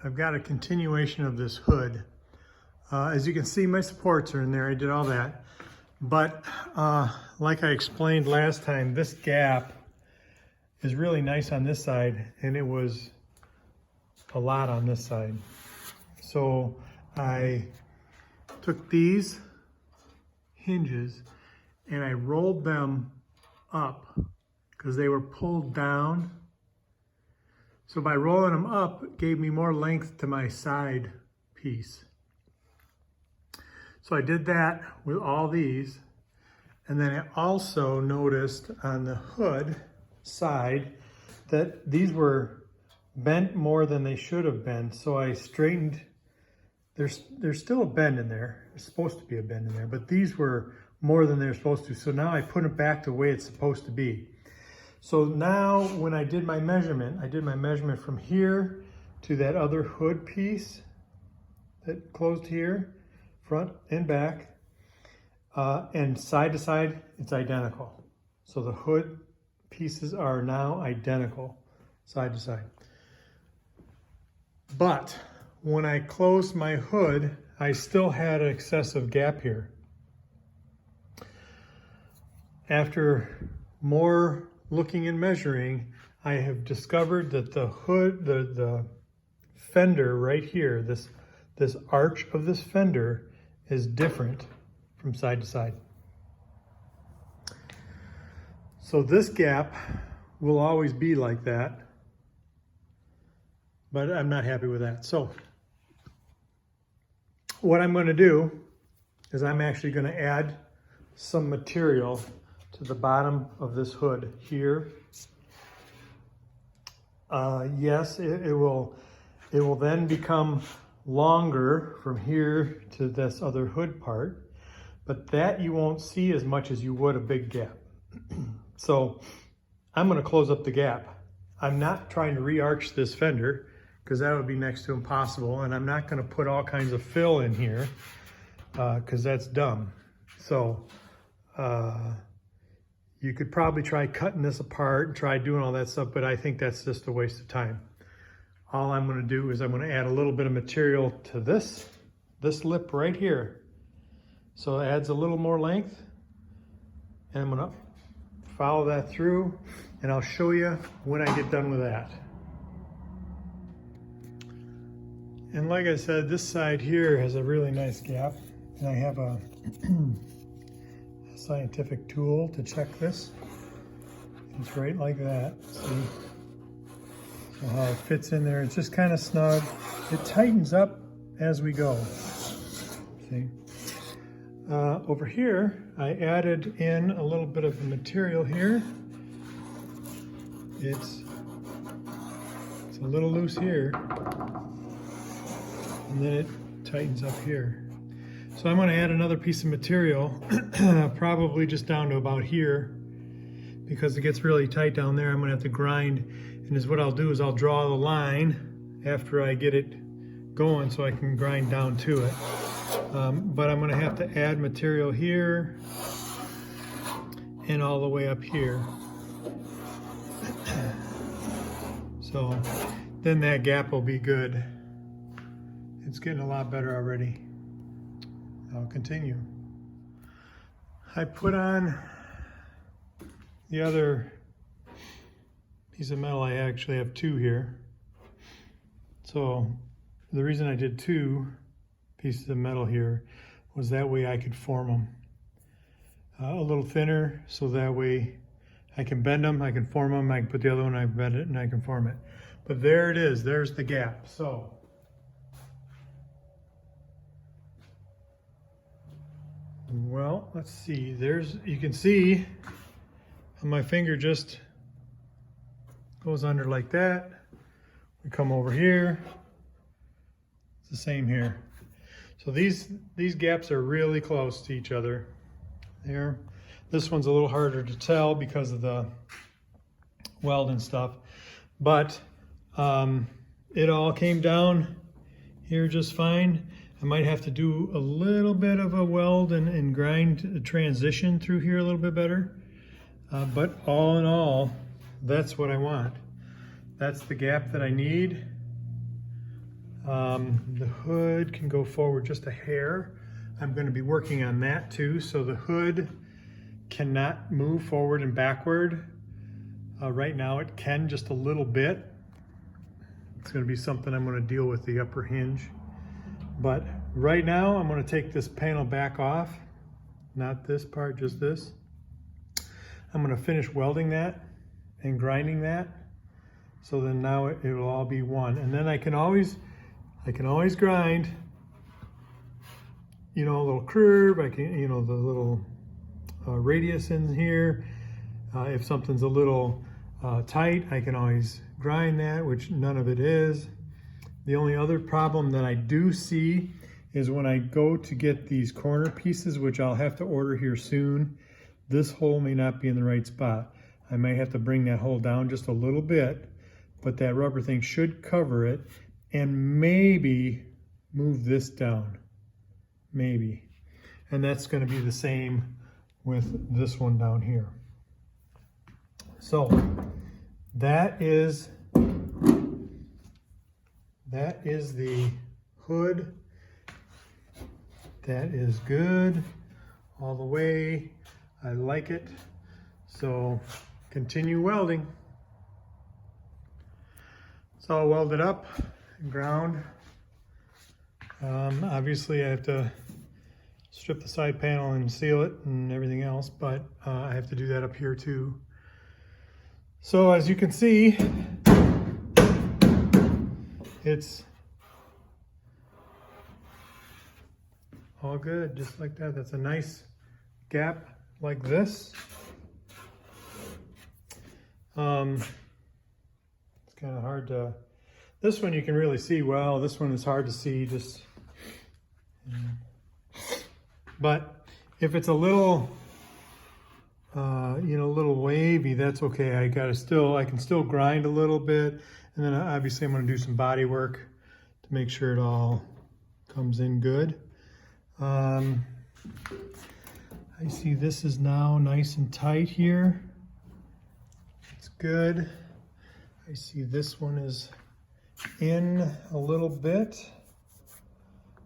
I've got a continuation of this hood. As you can see, my supports are in there. I did all that. But like I explained last time, this gap is really nice on this side, and it was a lot on this side. So I took these hinges and I rolled them up because they were pulled down. So by rolling them up, it gave me more length to my side piece. So I did that with all these. And then I also noticed on the hood side that these were bent more than they should have been. So I straightened, there's still a bend in there. There's supposed to be a bend in there, but these were more than they're supposed to. So now I put it back the way it's supposed to be. So now when I did my measurement from here to that other hood piece that closed here, front and back, and side to side, it's identical. So the hood pieces are now identical, side to side. But when I closed my hood, I still had an excessive gap here. After more looking and measuring, I have discovered that the hood, the fender right here, this arch of this fender is different from side to side. So this gap will always be like that, but I'm not happy with that. So what I'm going to do is I'm actually going to add some material to the bottom of this hood here. Yes, it will then become longer from here to this other hood part, but that you won't see as much as you would a big gap. So I'm going to close up the gap. I'm not trying to re-arch this fender because that would be next to impossible, and I'm not going to put all kinds of fill in here because that's dumb. So you could probably try cutting this apart and try doing all that stuff, but I think that's just a waste of time. All I'm going to do is I'm going to add a little bit of material to this lip right here. So it adds a little more length, and I'm going to follow that through, and I'll show you when I get done with that. And like I said, this side here has a really nice gap, and I have a scientific tool to check this. It's right like that. See? So how it fits in there. It's just kind of snug. It tightens up as we go. See? Over here, I added in a little bit of the material here. It's a little loose here, and then it tightens up here. So I'm going to add another piece of material, probably just down to about here, because it gets really tight down there. I'm going to have to grind, and is what I'll do is I'll draw the line after I get it going so I can grind down to it. But I'm going to have to add material here and all the way up here. So then that gap will be good. It's getting a lot better already. I'll continue. I put on the other piece of metal. I actually have two here. So the reason I did two pieces of metal here was that way I could form them a little thinner, so that way I can bend them, I can form them, I can put the other one, I bend it, and I can form it. But there it is, there's the gap. So well, let's see, you can see my finger just goes under like that. We come over here, it's the same here. So these gaps are really close to each other. There. This one's a little harder to tell because of the weld and stuff, but it all came down here just fine. I might have to do a little bit of a weld and grind a transition through here a little bit better. But all in all, that's what I want. That's the gap that I need. The hood can go forward just a hair. I'm going to be working on that too, so the hood cannot move forward and backward. Right now it can just a little bit. It's going to be something I'm going to deal with the upper hinge. But right now I'm going to take this panel back off. Not this part, just this. I'm going to finish welding that and grinding that. So then now it will all be one. And then I can always grind, you know, a little curve. I can, you know, the little radius in here. If something's a little tight, I can always grind that, which none of it is. The only other problem that I do see is when I go to get these corner pieces, which I'll have to order here soon, this hole may not be in the right spot. I may have to bring that hole down just a little bit, but that rubber thing should cover it, and maybe move this down, maybe. And that's going to be the same with this one down here. So that is the hood. That is good all the way. I like it. So continue welding. It's all welded up and ground. Obviously I have to strip the side panel and seal it and everything else, but I have to do that up here too. So as you can see, it's all good, just like that. That's a nice gap like this. It's kind of hard to, this one you can really see well, this one is hard to see, just, but if it's a little, you know, a little wavy, that's okay. I can still grind a little bit, and then obviously I'm going to do some body work to make sure it all comes in good. I see this is now nice and tight here. It's good. I see this one is in a little bit.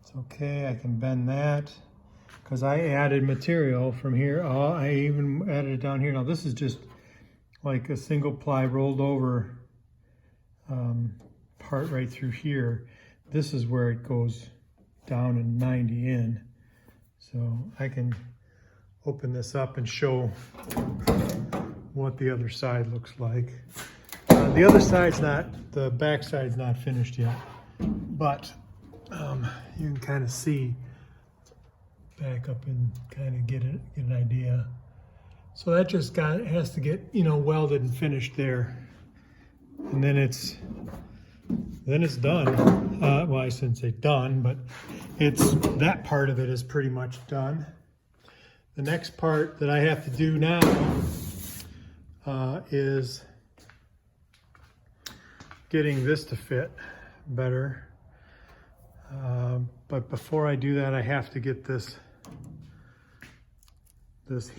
It's okay, I can bend that because I added material from here. Oh, I even added it down here. Now this is just like a single ply rolled over part right through here. This is where it goes down and 90 in. So I can open this up and show what the other side looks like. The other side's not, the back side's not finished yet, but you can kind of see, back up and kind of get an idea. So that just has to get, you know, welded and finished there, and then it's done. Well, I shouldn't say done, but that part of it is pretty much done. The next part that I have to do now is getting this to fit better. But before I do that, I have to get this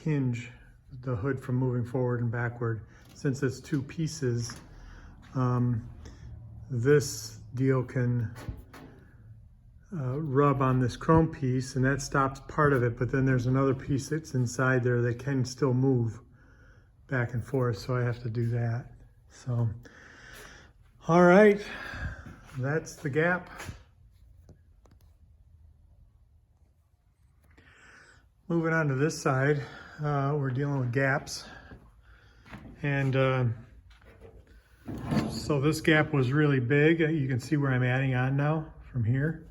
hinge, the hood, from moving forward and backward. Since it's two pieces, this deal can rub on this chrome piece, and that stops part of it, but then there's another piece that's inside there that can still move back and forth, so I have to do that. So, all right, that's the gap. Moving on to this side, we're dealing with gaps, and so this gap was really big. You can see where I'm adding on now from here.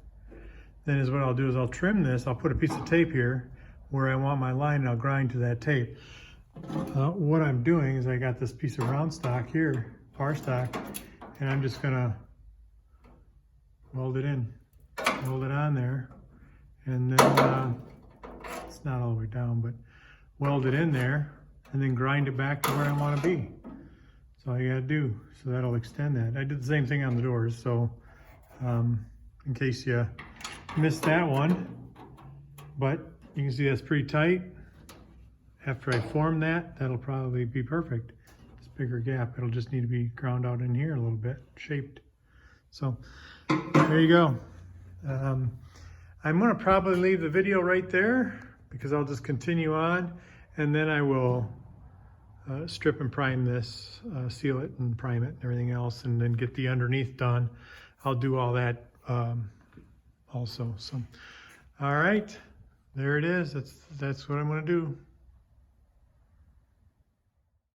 Then is what I'll do is I'll trim this. I'll put a piece of tape here where I want my line, and I'll grind to that tape. What I'm doing is I got this piece of round stock here, bar stock, and I'm just gonna weld it in, weld it on there, and then it's not all the way down, but weld it in there, and then grind it back to where I want to be. That's all you gotta do. So that'll extend that. I did the same thing on the doors, so in case you missed that one, but you can see that's pretty tight. After I form that, that'll probably be perfect. This bigger gap, it'll just need to be ground out in here a little bit, shaped. So there you go. I'm going to probably leave the video right there because I'll just continue on, and then I will strip and prime this, seal it and prime it and everything else, and then get the underneath done. I'll do all that also. So, all right, there it is. That's what I'm going to do.